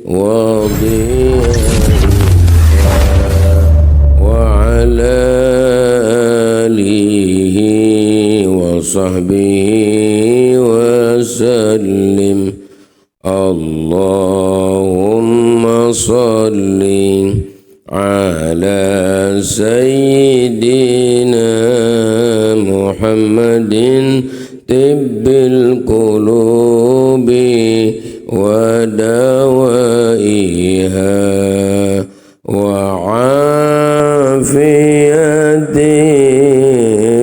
وضيائها وعلى آله وصحبه وسلم. اللهم صل على سيدنا محمد طب القلوب ودوائها وعافية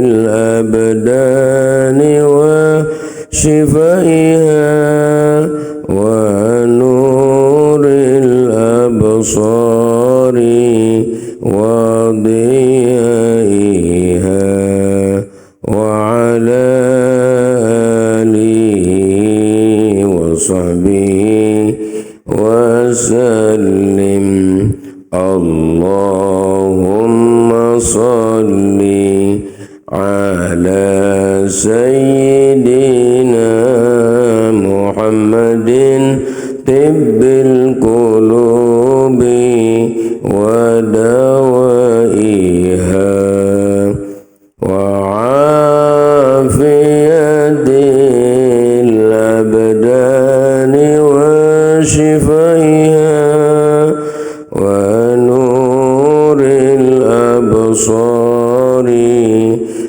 الأبدان وشفائها ونور الأبصار وضيائها وعلى آله وصحبه وسلم. اللهم صل على سيدنا محمد طب القلوب ودوائها وعافية الأبدان وشفائها ونور الأبصار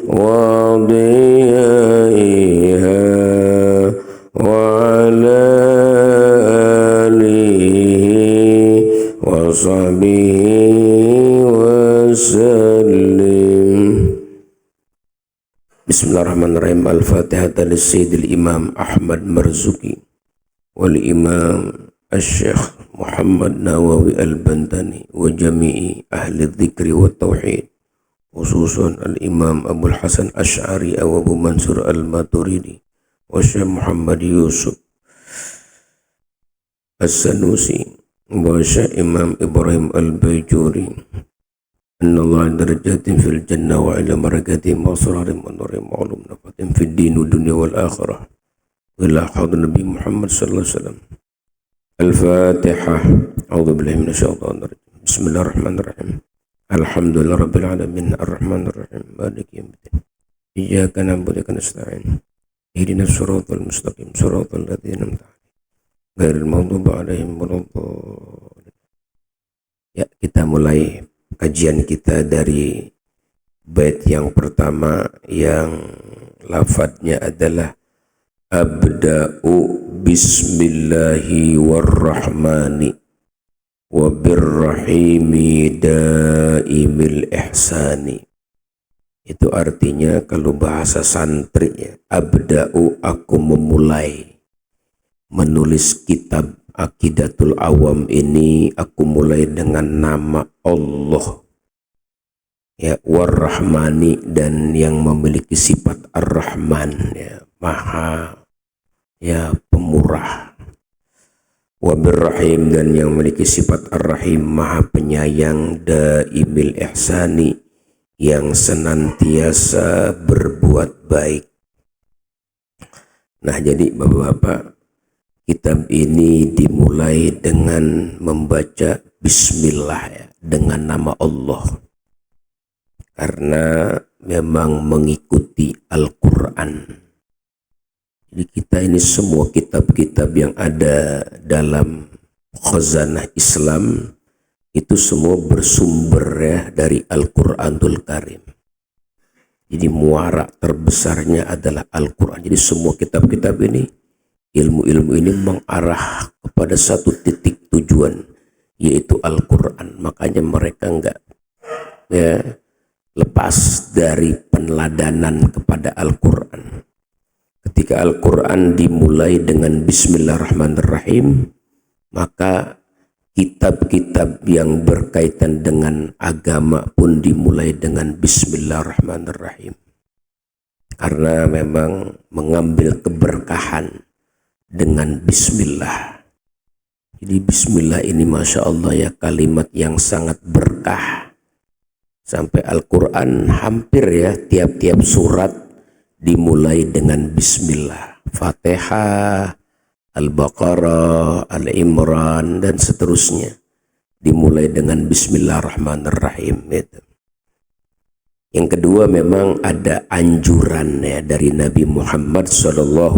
وضيائها وعلى آله وصحبه وسلم. Bismillahirrahmanirrahim. Al-Fatihah dari Sayyidil Imam Ahmad Marzuki wal Imam Asy-Syaikh Muhammad Nawawi Al-Bantani wa jami'i ahli dzikri wa tauhid, khususan Al-Imam Abul Hasan Asy'ari wa Abu Mansur Al-Maturidi wa Syekh Muhammad Yusuf As-Sanusi wa Syekh Imam Ibrahim Al-Bajuri. Inna Allah darajatin fil jannah wa ila marakatim wa surarim wa nurim wa ulum nafatim fid din wa dunya wal akhirah wa ila hadr Nabi Muhammad sallallahu alaihi wasallam. Al-Fatihah. A'udzu billahi minasyaitonir rajim. Bismillahirrahmanirrahim. Alhamdulillah rabbil alamin arrahmanir rahim maliki yaumiddin. Iyyaka na'budu wa iyyaka nasta'in. Ihdinas siratal mustaqim siratal ladzina an'amta 'alaihim ghairil maghdubi 'alaihim waladdallin. Ya, kita mulai kajian kita dari bait yang pertama yang lafadznya adalah abda'u bismillahi warrahmani wa birrahimi daimil ihsani. Itu artinya kalau bahasa santri ya, abda'u aku memulai menulis kitab Aqidatul Awam ini, aku mulai dengan nama Allah ya, War-Rahmani, dan yang memiliki sifat Ar-Rahman ya, Maha ya pemurah, Wabir-Rahim, dan yang memiliki sifat Ar-Rahim, Maha penyayang, Daimil Ihsani, yang senantiasa berbuat baik. Nah, jadi Bapak-bapak, kitab ini dimulai dengan membaca Bismillah ya, dengan nama Allah, karena memang mengikuti Al-Quran. Jadi kita ini semua kitab-kitab yang ada dalam khazanah Islam itu semua bersumber ya dari Al-Quranul Karim. Jadi muara terbesarnya adalah Al-Quran. Jadi semua kitab-kitab ini, ilmu-ilmu ini mengarah kepada satu titik tujuan, yaitu Al-Quran. Makanya mereka enggak ya lepas dari peneladanan kepada Al-Quran. Ketika Al-Quran dimulai dengan Bismillahirrahmanirrahim, maka kitab-kitab yang berkaitan dengan agama pun dimulai dengan Bismillahirrahmanirrahim, karena memang mengambil keberkahan dengan Bismillah. Jadi Bismillah ini Masya Allah ya, kalimat yang sangat berkah. Sampai Al-Quran hampir ya tiap-tiap surat dimulai dengan Bismillah. Fatihah, Al-Baqarah, Al-Imran, dan seterusnya. Dimulai dengan Bismillahirrahmanirrahim. Gitu. Yang kedua, memang ada anjuran ya dari Nabi Muhammad SAW.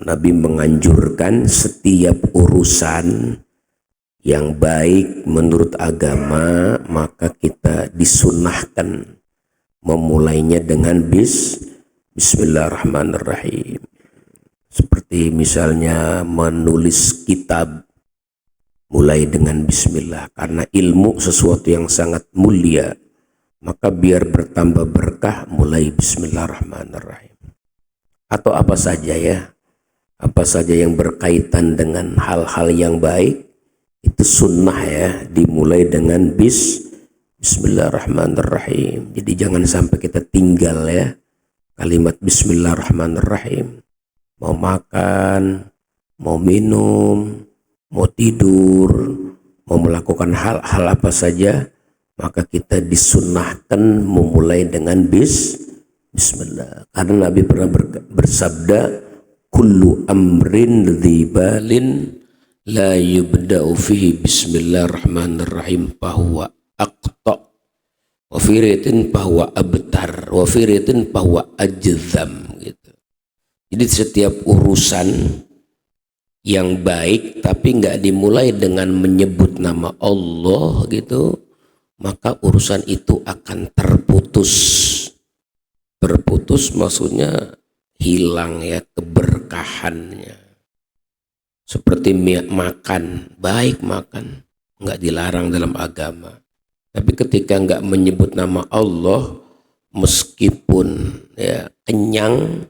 Nabi menganjurkan setiap urusan yang baik menurut agama, maka kita disunahkan memulainya dengan Bismillahirrahmanirrahim. Seperti misalnya menulis kitab, mulai dengan Bismillah, karena ilmu sesuatu yang sangat mulia, maka biar bertambah berkah mulai Bismillahirrahmanirrahim. Atau apa saja ya, apa saja yang berkaitan dengan hal-hal yang baik, itu sunnah ya, dimulai dengan Bismillahirrahmanirrahim. Jadi jangan sampai kita tinggal ya kalimat Bismillahirrahmanirrahim. Mau makan, mau minum, mau tidur, mau melakukan hal-hal apa saja, maka kita disunnahkan memulai dengan Bismillah. Karena Nabi pernah bersabda, kullu amrin dzibalin la yubda'u fihi Bismillahirrahmanirrahim fahuwa aqta, wa fi riwayatin fahuwa abtar, wa fi riwayatin fahuwa ajzam gitu. Jadi setiap urusan yang baik tapi nggak dimulai dengan menyebut nama Allah gitu, maka urusan itu akan terputus. Terputus maksudnya hilang ya keberkahannya. Seperti makan, baik makan, nggak dilarang dalam agama. Tapi ketika nggak menyebut nama Allah, meskipun ya kenyang,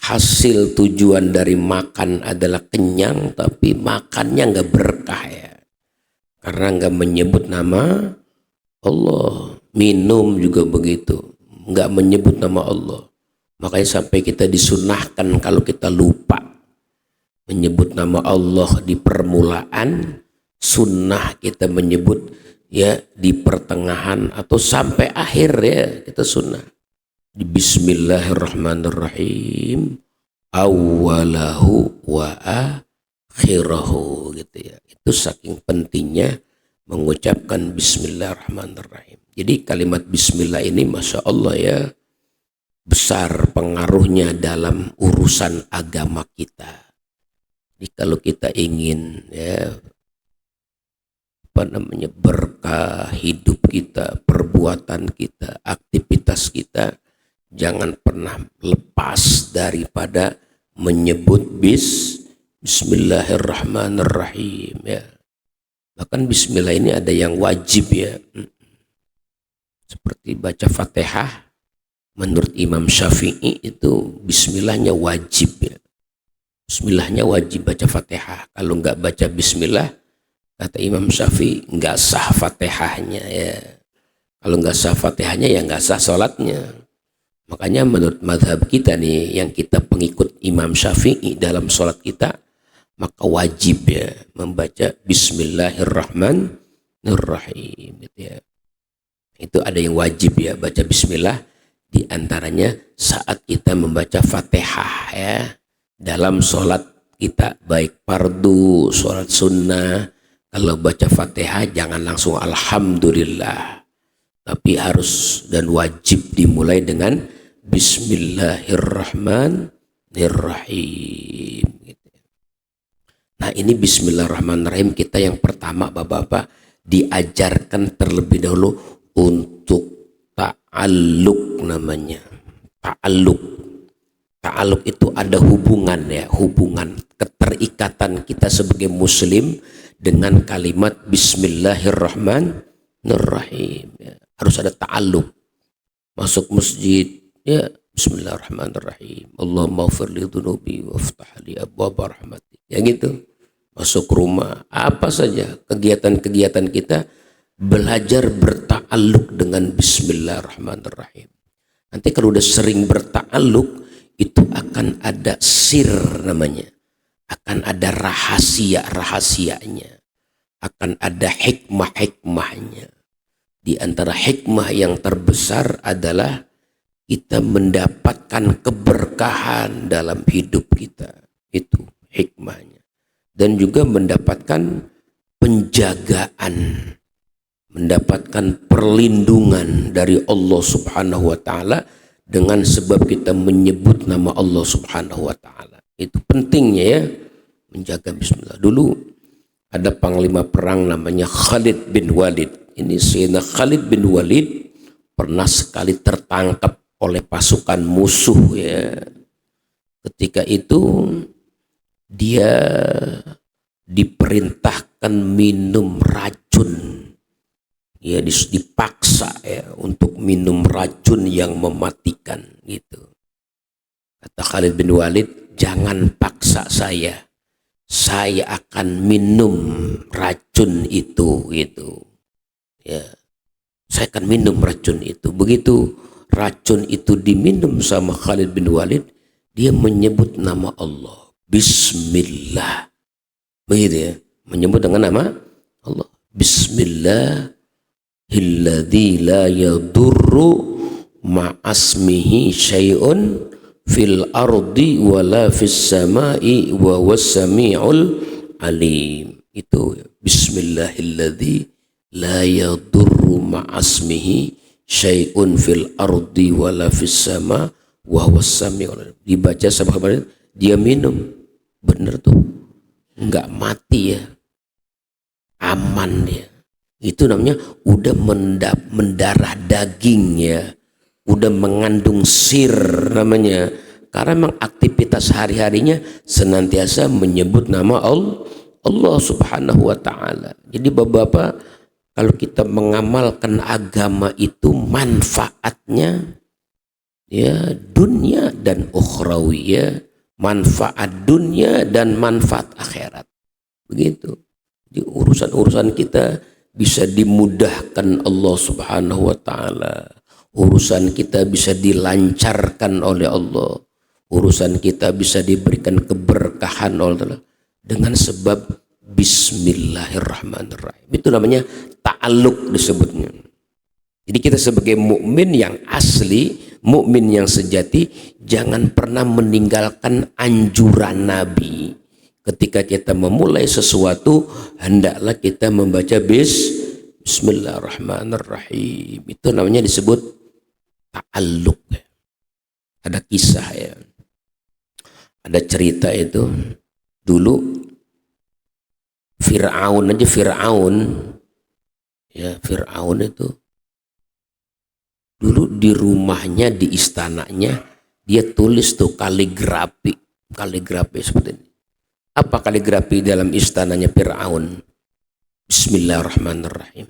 hasil tujuan dari makan adalah kenyang, tapi makannya nggak berkah ya. Karena nggak menyebut nama Allah. Minum juga begitu, nggak menyebut nama Allah. Makanya sampai kita disunahkan kalau kita lupa menyebut nama Allah di permulaan, sunnah kita menyebut ya di pertengahan atau sampai akhir ya, kita sunnah. Di Bismillahirrahmanirrahim awalahu wa akhirahu gitu ya. Itu saking pentingnya mengucapkan Bismillahirrahmanirrahim. Jadi kalimat Bismillah ini Masya Allah ya, besar pengaruhnya dalam urusan agama kita. Jadi kalau kita ingin ya berkah hidup kita, perbuatan kita, aktivitas kita, jangan pernah lepas daripada menyebut Bismillahirrahmanirrahim ya. Bahkan Bismillah ini ada yang wajib ya, seperti baca Fatihah. Menurut Imam Syafi'i itu Bismillahnya wajib ya. Bismillahnya wajib baca Fatihah. Kalau nggak baca Bismillah, kata Imam Syafi'i, nggak sah Fatihahnya ya. Kalau nggak sah Fatihahnya ya nggak sah sholatnya. Makanya menurut madhab kita nih, yang kita pengikut Imam Syafi'i dalam sholat kita, maka wajib ya membaca Bismillahirrahmanirrahim gitu ya. Itu ada yang wajib ya baca Bismillah, di antaranya saat kita membaca Fatihah ya. Dalam sholat kita, baik fardu, sholat sunnah, kalau baca Fatihah jangan langsung Alhamdulillah, tapi harus dan wajib dimulai dengan Bismillahirrahmanirrahim. Nah ini Bismillahirrahmanirrahim kita yang pertama Bapak-Bapak diajarkan terlebih dahulu untuk ta'alluq namanya. Ta'alluq. Ta'alluq itu ada hubungan ya, hubungan keterikatan kita sebagai muslim dengan kalimat Bismillahirrahmanirrahim ya. Harus ada ta'alluq. Masuk masjid ya Bismillahirrahmanirrahim. Allahumma ighfir li dhunubi waftah li abwaaba rahmatik. Ya gitu. Masuk rumah, apa saja kegiatan-kegiatan kita belajar berta'alluq dengan Bismillahirrahmanirrahim. Nanti kalau udah sering berta'alluq, itu akan ada sir namanya, akan ada rahasia-rahasianya, akan ada hikmah-hikmahnya. Di antara hikmah yang terbesar adalah kita mendapatkan keberkahan dalam hidup kita Itu hikmahnya. Dan juga mendapatkan penjagaan, mendapatkan perlindungan dari Allah Subhanahu wa taala dengan sebab kita menyebut nama Allah Subhanahu wa taala. Itu pentingnya ya, menjaga bismillah. Dulu ada panglima perang namanya Khalid bin Walid. Ini Sayyidina Khalid bin Walid pernah sekali tertangkap oleh pasukan musuh ya. Ketika itu dia diperintahkan minum racun. Ya, dipaksa ya untuk minum racun yang mematikan gitu. Kata Khalid bin Walid, jangan paksa saya akan minum racun itu gitu. Ya, saya akan minum racun itu. Begitu racun itu diminum sama Khalid bin Walid, dia menyebut nama Allah, Bismillah. Begitu ya, menyebut dengan nama Allah, Bismillah. Hilladzi la yadurru ma'asmihi syai'un fil ardi wala fis samai wa was-sami'ul alim. Itu bismillahilladzi la yadurru ma'asmihi syai'un fil ardi wala fis sama wa was-sami'ul alim. Dibaca sama kemarin, dia minum, bener tuh, enggak mati ya, aman dia. Itu namanya udah mendarah daging ya, udah mengandung sir namanya, karena memang aktivitas hari-harinya senantiasa menyebut nama Allah Subhanahu wa taala. Jadi Bapak-bapak, kalau kita mengamalkan agama itu manfaatnya ya dunia dan ukhrawi ya, manfaat dunia dan manfaat akhirat. Begitu. Jadi urusan-urusan kita bisa dimudahkan Allah Subhanahu wa taala. Urusan kita bisa dilancarkan oleh Allah. Urusan kita bisa diberikan keberkahan oleh Allah dengan sebab bismillahirrahmanirrahim. Itu namanya ta'alluq disebutnya. Jadi kita sebagai mukmin yang asli, mukmin yang sejati, jangan pernah meninggalkan anjuran Nabi. Ketika kita memulai sesuatu, hendaklah kita membaca bismillahirrahmanirrahim. Itu namanya disebut ta'alluq. Ada kisah ya, ada cerita itu. Dulu Fir'aun itu dulu di rumahnya, di istananya, dia tulis tuh kaligrafi seperti ini. Apa kaligrafi dalam istananya Fir'aun? Bismillahirrahmanirrahim.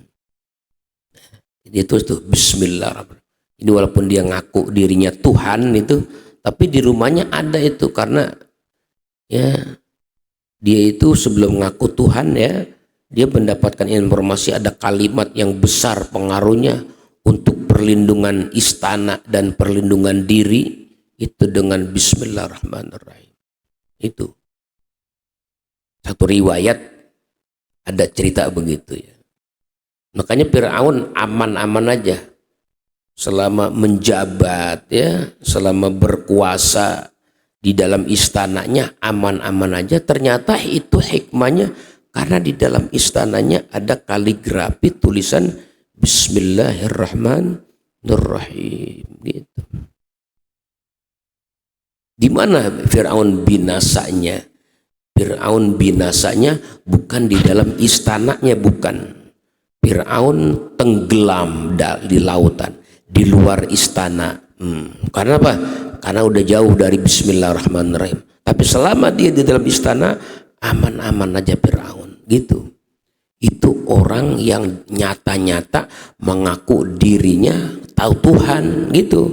Dia tulis tuh Bismillahirrahmanirrahim. Ini walaupun dia ngaku dirinya Tuhan itu, tapi di rumahnya ada itu, karena ya dia itu sebelum ngaku Tuhan ya, dia mendapatkan informasi ada kalimat yang besar pengaruhnya untuk perlindungan istana dan perlindungan diri, itu dengan Bismillahirrahmanirrahim. Itu satu riwayat ada cerita begitu ya. Makanya Fir'aun aman-aman aja selama menjabat ya, selama berkuasa di dalam istananya, aman-aman aja. Ternyata itu hikmahnya, karena di dalam istananya ada kaligrafi tulisan Bismillahirrahmanirrahim gitu. Di mana Fir'aun binasanya? Fir'aun binasanya bukan di dalam istananya, bukan. Fir'aun tenggelam di lautan, di luar istana. Karena apa? Karena udah jauh dari Bismillahirrahmanirrahim. Tapi selama dia di dalam istana, aman-aman aja Fir'aun gitu. Itu orang yang nyata-nyata mengaku dirinya tahu Tuhan gitu.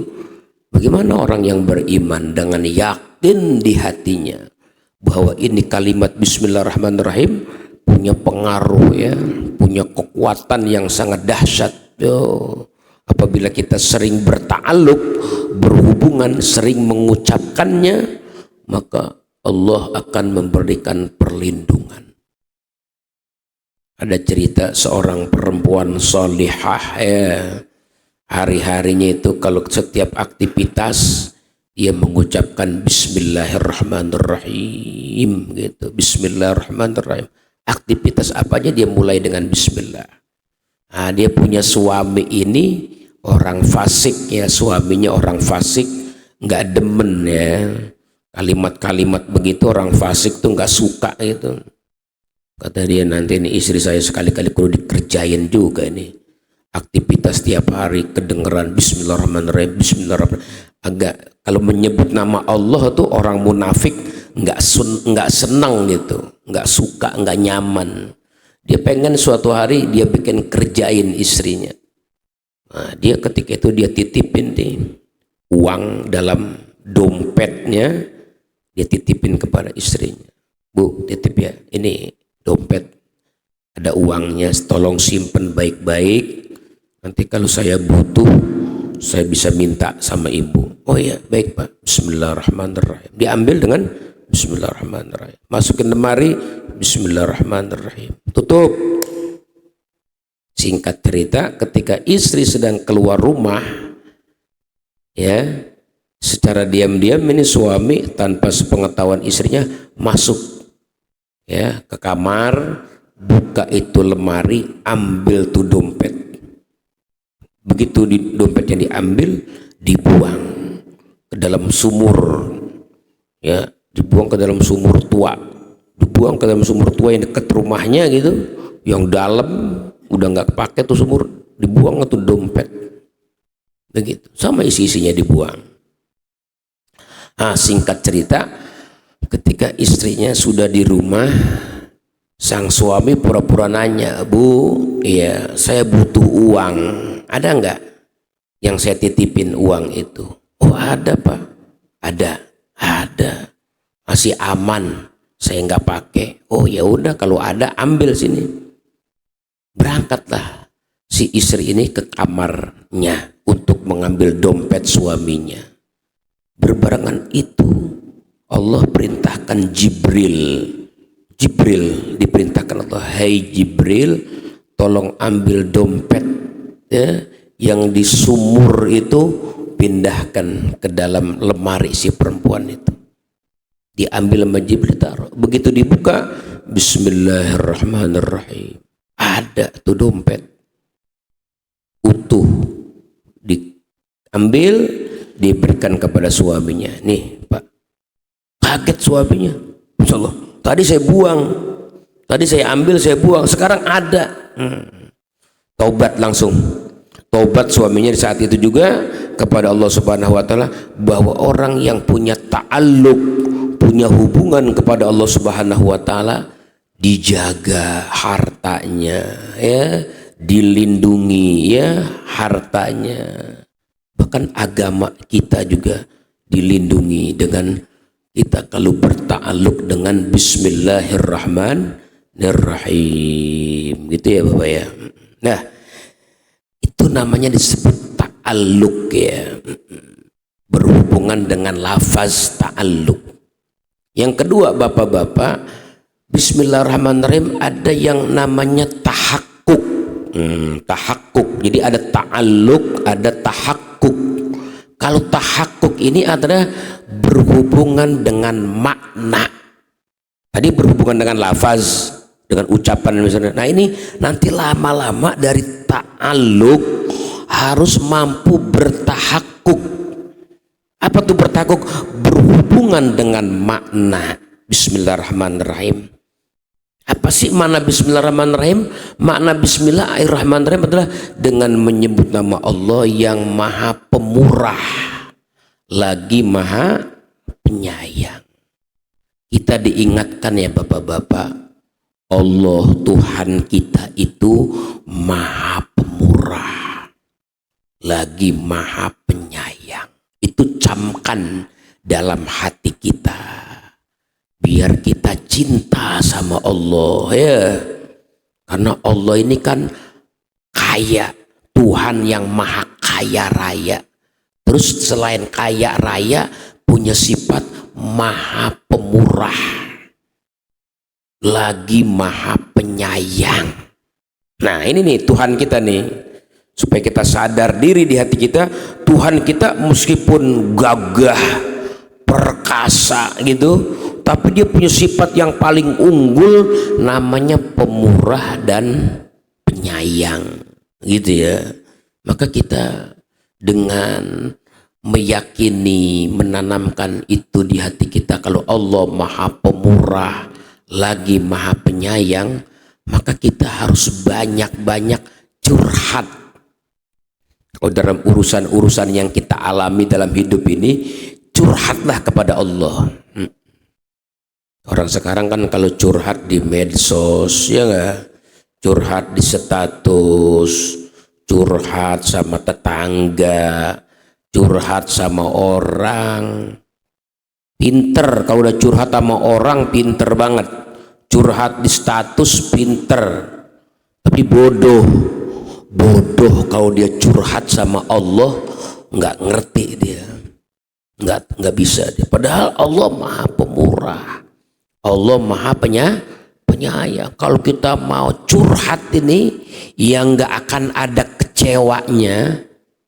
Bagaimana orang yang beriman dengan yakin di hatinya bahwa ini kalimat Bismillahirrahmanirrahim punya pengaruh ya, punya kekuatan yang sangat dahsyat. Apabila kita sering berta'alluq, berhubungan, sering mengucapkannya, maka Allah akan memberikan perlindungan. Ada cerita seorang perempuan solihah ya, hari-harinya itu kalau setiap aktivitas dia mengucapkan Bismillahirrahmanirrahim gitu. Bismillahirrahmanirrahim. Aktivitas apa aja dia mulai dengan Bismillah. Nah, dia punya suami ini orang fasik ya, suaminya orang fasik, nggak demen ya kalimat-kalimat begitu, orang fasik tuh nggak suka gitu. Kata dia, nanti ini istri saya sekali-kali perlu dikerjain juga ini. Aktivitas tiap hari kedengeran Bismillahirrahmanirrahim, Bismillahirrahmanirrahim. Agak kalau menyebut nama Allah tuh orang munafik nggak senang gitu, nggak suka, nggak nyaman. Dia pengen suatu hari dia bikin kerjain istrinya. Nah, dia ketika itu dia titipin nih uang dalam dompetnya, dia titipin kepada istrinya. Bu, titip ya, ini dompet ada uangnya, tolong simpen baik-baik, nanti kalau saya butuh saya bisa minta sama ibu. Oh ya, baik Pak. Bismillahirrahmanirrahim. Diambil dengan Bismillahirrahmanirrahim, masukin lemari, Bismillahirrahmanirrahim, tutup. Singkat cerita, ketika istri sedang keluar rumah ya, secara diam-diam ini suami tanpa sepengetahuan istrinya masuk ya ke kamar, buka itu lemari, ambil tuh dompet. Begitu dompetnya diambil, dibuang ke dalam sumur ya, dibuang ke dalam sumur tua, dibuang ke dalam sumur tua yang dekat rumahnya gitu, yang dalam udah nggak pakai tuh sumur, dibuang tuh dompet begitu, sama isi-isinya dibuang. Nah, singkat cerita, ketika istrinya sudah di rumah, sang suami pura-pura nanya, Bu, iya saya butuh uang, ada nggak yang saya titipin uang itu? Oh ada Pak, ada, masih aman, saya nggak pakai. Oh ya udah, kalau ada ambil sini. Berangkatlah si istri ini ke kamarnya untuk mengambil dompet suaminya. Berbarengan itu Allah perintahkan Jibril diperintahkan Allah, hai Jibril, tolong ambil dompet ya, yang di sumur itu, pindahkan ke dalam lemari si perempuan itu. Diambil sama Jibril, taruh. Begitu dibuka, Bismillahirrahmanirrahim, ada tuh dompet utuh, diambil, diberikan kepada suaminya. Nih Pak. Kaget suaminya, Masya Allah, tadi saya buang, tadi saya ambil, saya buang, sekarang ada. Taubat langsung, taubat suaminya di saat itu juga kepada Allah Subhanahu wa Ta'ala, bahwa orang yang punya ta'alluq, punya hubungan kepada Allah Subhanahu wa Ta'ala, dijaga hartanya ya, dilindungi ya hartanya. Bahkan agama kita juga dilindungi dengan kita kalau berta'alluq dengan Bismillahirrahmanirrahim gitu ya Bapak ya. Nah, itu namanya disebut ta'alluq ya, berhubungan dengan lafaz ta'alluq. Yang kedua Bapak-bapak, Bismillahirrahmanirrahim ada yang namanya tahakkuk. Tahakkuk, jadi ada ta'alluq, ada tahakkuk. Kalau tahakkuk ini adalah berhubungan dengan makna. Tadi berhubungan dengan lafaz, dengan ucapan misalnya. Nah ini nanti lama-lama dari ta'alluq harus mampu bertahakkuk. Apa tuh bertahakkuk? Berhubungan dengan makna Bismillahirrahmanirrahim. Apa sih makna Bismillahirrahmanirrahim? Makna Bismillahirrahmanirrahim adalah dengan menyebut nama Allah yang maha pemurah lagi maha penyayang. Kita diingatkan ya Bapak-bapak, Allah Tuhan kita itu maha pemurah lagi maha penyayang. Itu camkan dalam hati kita, biar kita cinta sama Allah ya, karena Allah ini kan kaya, Tuhan yang maha kaya raya. Terus selain kaya raya, punya sifat maha pemurah lagi maha penyayang. Nah ini nih Tuhan kita nih, supaya kita sadar diri di hati kita, Tuhan kita meskipun gagah perkasa gitu, tapi dia punya sifat yang paling unggul, namanya pemurah dan penyayang gitu ya. Maka kita dengan meyakini, menanamkan itu di hati kita, kalau Allah maha pemurah lagi maha penyayang, maka kita harus banyak-banyak curhat. Kalau dalam urusan-urusan yang kita alami dalam hidup ini, curhatlah kepada Allah. Orang sekarang kan kalau curhat di medsos, ya enggak? Curhat di status, curhat sama tetangga, curhat sama orang. Pinter, kalau udah curhat sama orang pinter banget. Curhat di status pinter, tapi bodoh kalau dia curhat sama Allah, nggak ngerti dia, nggak bisa dia. Padahal Allah maha pemurah, Allah maha penyayang. Kalau kita mau curhat ini yang nggak akan ada kecewanya,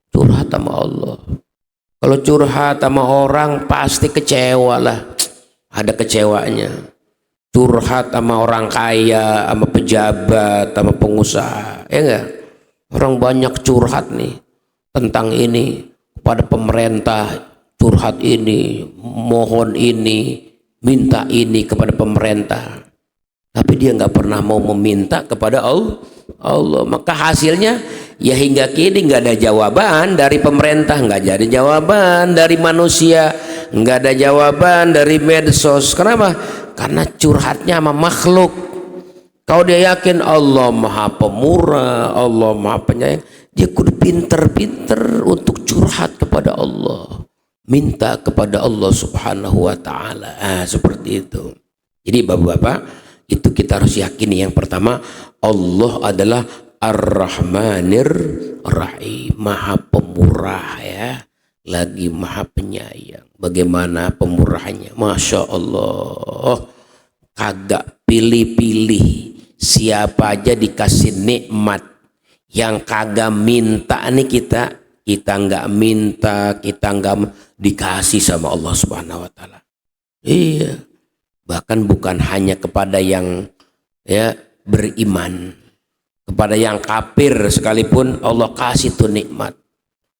curhat sama Allah. Kalau curhat sama orang pasti kecewa lah, ada kecewanya. Curhat sama orang kaya, sama pejabat, sama pengusaha, ya enggak? Orang banyak curhat nih tentang ini kepada pemerintah, curhat ini, mohon ini, minta ini kepada pemerintah. Tapi dia nggak pernah mau meminta kepada Allah. Maka hasilnya ya hingga kini nggak ada jawaban dari pemerintah, nggak jadi jawaban dari manusia, nggak ada jawaban dari medsos. Kenapa? Karena curhatnya sama makhluk. Kalau dia yakin Allah maha pemurah, Allah maha penyayang, dia kudu pinter-pinter untuk curhat kepada Allah, minta kepada Allah subhanahu wa ta'ala. Seperti itu. Jadi bapak-bapak, itu kita harus yakini. Yang pertama, Allah adalah Ar-Rahmanir Rahim, maha pemurah ya, lagi maha penyayang. Bagaimana pemurahnya? Masya Allah, kagak pilih-pilih, siapa aja dikasih nikmat. Yang kagak minta nih kita nggak minta, kita nggak dikasih sama Allah subhanahu wa ta'ala. Iya, bahkan bukan hanya kepada yang ya beriman, kepada yang kafir sekalipun Allah kasih tuh nikmat,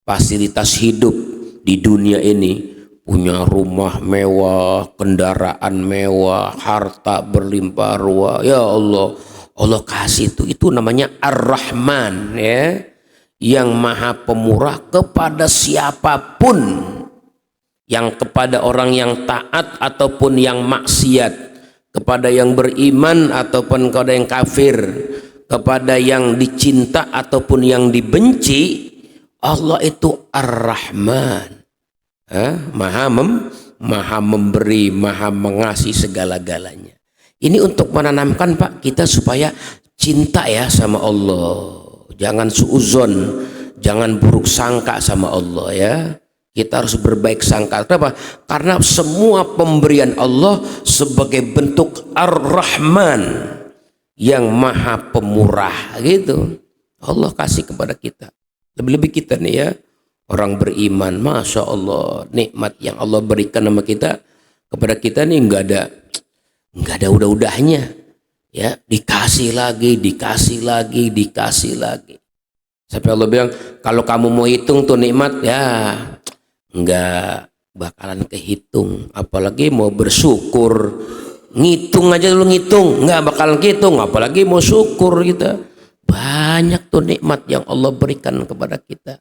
fasilitas hidup di dunia ini, punya rumah mewah, kendaraan mewah, harta berlimpah ruah. Ya Allah, Allah kasih itu namanya Ar-Rahman ya, yang maha pemurah kepada siapapun, yang kepada orang yang taat ataupun yang maksiat, kepada yang beriman ataupun kepada yang kafir, kepada yang dicinta ataupun yang dibenci. Allah itu Ar-Rahman, maha memberi, maha mengasihi segala-galanya. Ini untuk menanamkan Pak kita supaya cinta ya sama Allah, jangan suuzon, jangan buruk sangka sama Allah ya. Kita harus berbaik sangka. Kenapa? Karena semua pemberian Allah sebagai bentuk Ar-Rahman yang maha pemurah gitu. Allah kasih kepada kita. Lebih-lebih kita nih ya, orang beriman, Masya Allah, nikmat yang Allah berikan sama kita, kepada kita nih nggak ada udah-udahnya ya, dikasih lagi. Sampai Allah bilang, kalau kamu mau hitung tuh nikmat ya nggak bakalan kehitung, apalagi mau bersyukur. Ngitung aja dulu, nggak bakalan kehitung, apalagi mau syukur kita. Banyak tuh nikmat yang Allah berikan kepada kita.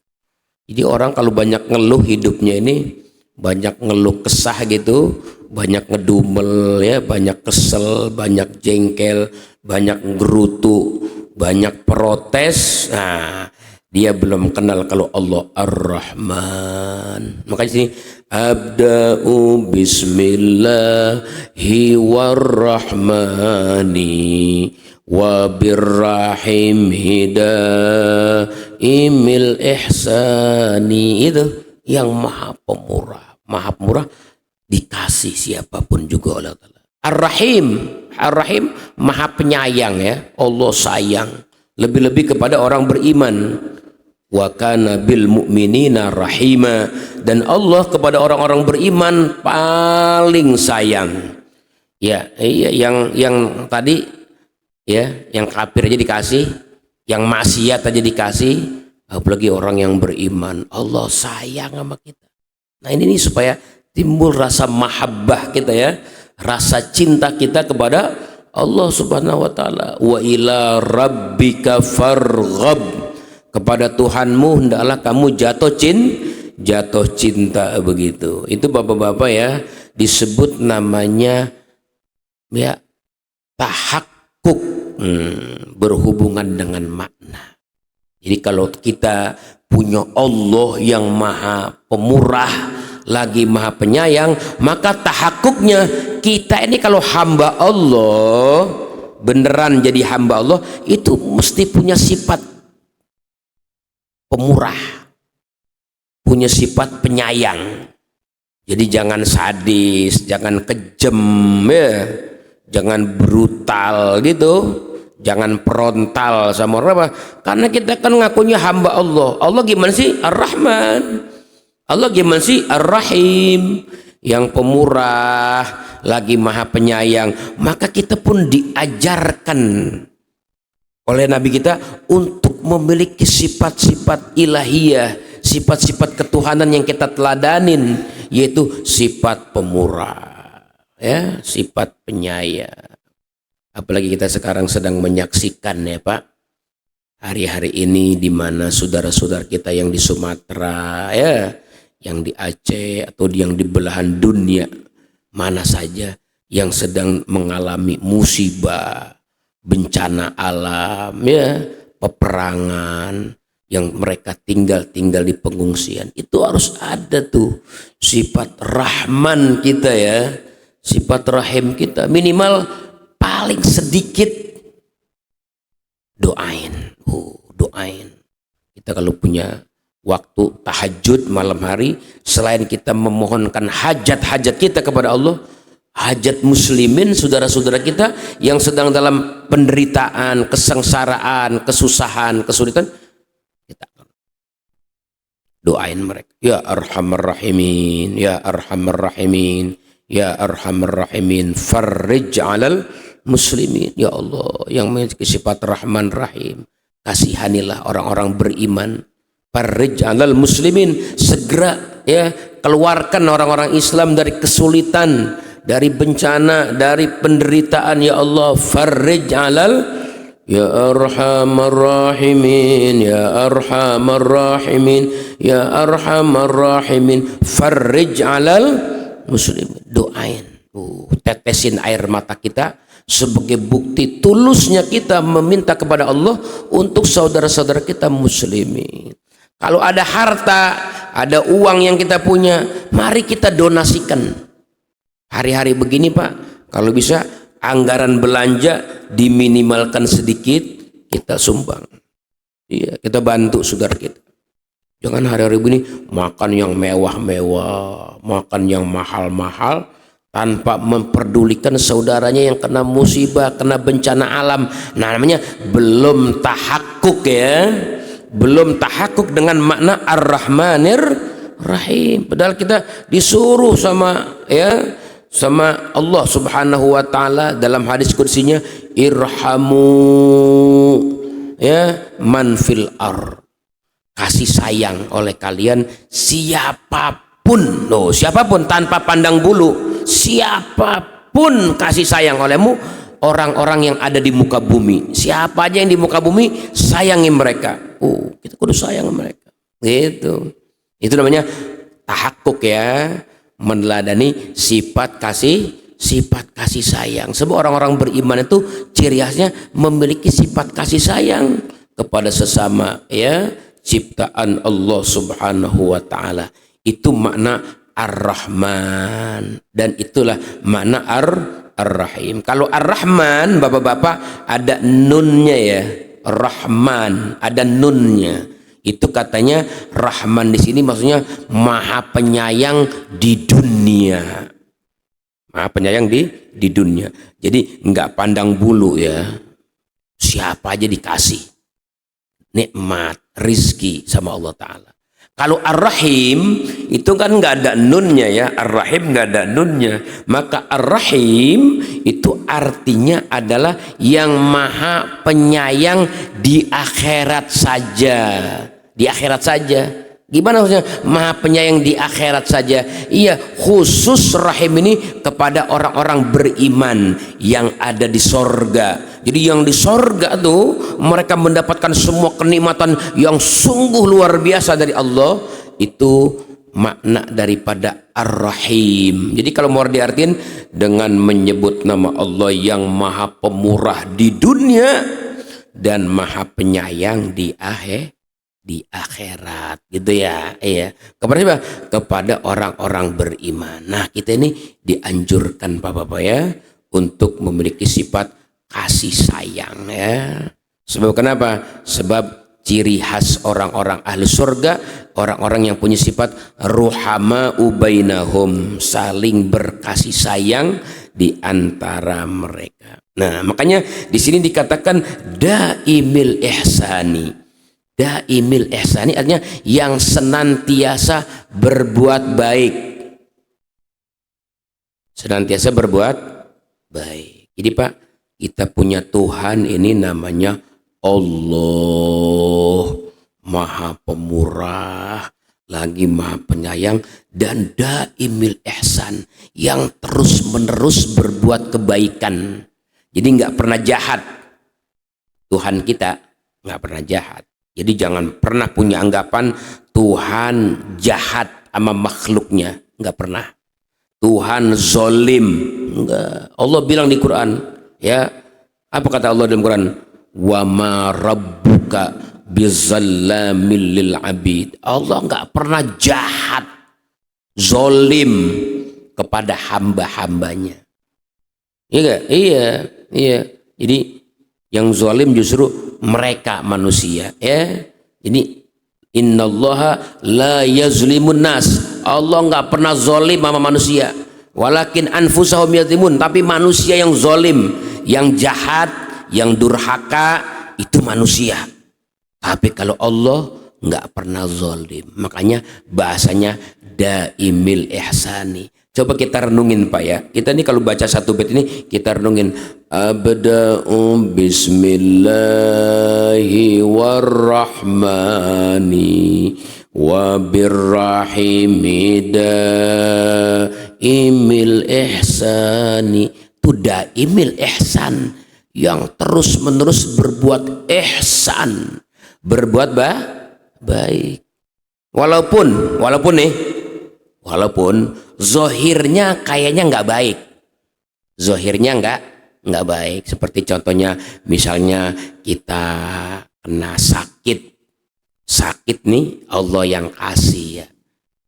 Jadi orang kalau banyak ngeluh hidupnya ini, banyak ngeluh kesah gitu, banyak ngedumel ya, banyak kesel, banyak jengkel, banyak ngerutu, banyak protes. Nah, dia belum kenal kalau Allah Ar-Rahman. Makanya sini abda'u bismillahi warrahmani wa birrahim hidaimil ihsani. Itu yang maha pemurah dikasih siapapun juga oleh Allah. Ar-Rahim maha penyayang ya. Allah sayang lebih-lebih kepada orang beriman. wa kana bil mu'minina rahima, dan Allah kepada orang-orang beriman paling sayang. Ya, iya, yang tadi ya, yang kafir aja dikasih, yang maksiat aja dikasih, apalagi orang yang beriman, Allah sayang sama kita. Nah ini supaya timbul rasa mahabbah kita ya, rasa cinta kita kepada Allah subhanahu wa ta'ala. Wa ila rabbika farghab, kepada Tuhanmu hendaklah kamu jatuh cinta, begitu. Itu bapak-bapak ya, disebut namanya ya tahakkuk, berhubungan dengan makna. Jadi kalau kita punya Allah yang maha pemurah lagi maha penyayang, maka tahakkuknya kita ini kalau hamba Allah, beneran jadi hamba Allah, itu mesti punya sifat pemurah, punya sifat penyayang. Jadi jangan sadis, jangan kejam ya, jangan brutal gitu, jangan frontal sama orang apa. Karena kita kan ngakunya hamba Allah. Allah gimana sih? Ar-Rahman. Allah gimana sih? Ar-Rahim, yang pemurah lagi maha penyayang. Maka kita pun diajarkan oleh Nabi kita untuk memiliki sifat-sifat ilahiyah, sifat-sifat ketuhanan yang kita teladanin, yaitu sifat pemurah ya, sifat penyayang. Apalagi kita sekarang sedang menyaksikan ya Pak, hari-hari ini di mana saudara-saudara kita yang di Sumatera ya, yang di Aceh atau yang di belahan dunia mana saja yang sedang mengalami musibah, bencana alam ya, peperangan, yang mereka tinggal di pengungsian, itu harus ada tuh sifat Rahman kita ya, sifat Rahim kita, minimal paling sedikit doain. Doain. Kita kalau punya waktu tahajud malam hari, selain kita memohonkan hajat-hajat kita kepada Allah, hajat muslimin, saudara-saudara kita yang sedang dalam penderitaan, kesengsaraan, kesusahan, kesulitan, kita doain mereka. Ya Arhamar Rahimin, ya Arhamar Rahimin, ya Arhamar Rahimin, farrij 'alal muslimin. Ya Allah yang memiliki sifat Rahman Rahim, kasihanilah orang-orang beriman. Farrij 'alal muslimin, segera ya keluarkan orang-orang Islam dari kesulitan, dari bencana, dari penderitaan ya Allah. Farrij 'alal, ya Arhamar Rahimin, ya Arhamar Rahimin, ya Arhamar Rahimin, farrij 'alal muslimin. Doain, tetesin air mata kita sebagai bukti tulusnya kita meminta kepada Allah untuk saudara-saudara kita muslimin. Kalau ada harta, ada uang yang kita punya, mari kita donasikan. Hari-hari begini Pak, kalau bisa anggaran belanja diminimalkan sedikit, kita sumbang. Iya, kita bantu saudara kita. Jangan hari-hari begini makan yang mewah-mewah, makan yang mahal-mahal, tanpa memperdulikan saudaranya yang kena musibah, kena bencana alam. Nah, namanya belum tahakkuk ya, belum tahakkuk dengan makna Ar-Rahmanir Rahim. Padahal kita disuruh sama ya, sama Allah subhanahu wa ta'ala dalam hadis kursinya, irhamu ya man fil ar, kasih sayang oleh kalian siapapun, siapapun tanpa pandang bulu, siapapun kasih sayang olehmu, orang-orang yang ada di muka bumi, siapa aja yang di muka bumi, sayangi mereka. Kita kudu sayang mereka gitu. Itu namanya tahakkuk ya, meneladani sifat kasih sayang. Sebab orang-orang beriman itu ciri khasnya memiliki sifat kasih sayang kepada sesama ya, ciptaan Allah subhanahu wa ta'ala. Itu makna Ar-Rahman, dan itulah makna Ar-Rahim. Kalau Ar-Rahman bapak-bapak ada nunnya ya, Rahman ada nunnya. Itu katanya Rahman di sini maksudnya maha penyayang di dunia, maha penyayang di dunia. Jadi nggak pandang bulu ya, siapa aja dikasih nikmat rizki sama Allah Ta'ala. Kalau Ar-Rahim itu kan nggak ada nunnya ya, Ar-Rahim nggak ada nunnya, maka Ar-Rahim itu artinya adalah yang maha penyayang di akhirat saja. Di akhirat saja. Gimana maksudnya maha penyayang di akhirat saja? Iya, khusus rahim ini kepada orang-orang beriman yang ada di sorga. Jadi yang di sorga tuh mereka mendapatkan semua kenikmatan yang sungguh luar biasa dari Allah. Itu makna daripada Ar-Rahim. Jadi kalau mau diartin dengan menyebut nama Allah yang maha pemurah di dunia dan maha penyayang di akhirat gitu ya. Iya. Kepada siapa? Kepada orang-orang beriman. Nah, kita ini dianjurkan Bapak-bapak ya untuk memiliki sifat kasih sayang ya. Sebab kenapa? Sebab ciri khas orang-orang ahli surga, orang-orang yang punya sifat ruhama ubainahum, saling berkasih sayang di antara mereka. Nah, makanya di sini dikatakan daimil ihsani. Daimil ihsani artinya yang senantiasa berbuat baik. Senantiasa berbuat baik. Jadi Pak, kita punya Tuhan ini namanya Allah, maha pemurah, lagi maha penyayang, dan daimil ihsan, yang terus menerus berbuat kebaikan. Jadi nggak pernah jahat. Tuhan kita nggak pernah jahat. Jadi jangan pernah punya anggapan Tuhan jahat sama makhluknya, nggak pernah. Tuhan zolim, enggak. Allah bilang di Quran, ya, apa kata Allah dalam Quran? Wa ma rabbuka bizallamil lil abid. Allah nggak pernah jahat, zolim kepada hamba-hambanya. Iya gak? Iya. Jadi yang zolim justru mereka manusia, ya. Jadi innallaha la yazlimun nas. Allah nggak pernah zolim sama manusia. Walakin anfusahum yazlimun. Tapi manusia yang zolim, yang jahat, yang durhaka itu manusia. Tapi kalau Allah nggak pernah zolim. Makanya bahasanya daimil ihsani. Coba kita renungin Pak ya. Kita ini kalau baca satu bait ini kita renungin. Abda'u bismillahi warrahmani wa birrahimi daimil ihsani. Itu daimil ihsan, yang terus menerus berbuat ihsan, berbuat baik. Walaupun zohirnya kayaknya nggak baik, zohirnya nggak baik. Seperti contohnya misalnya kita kena sakit nih, Allah yang kasih ya.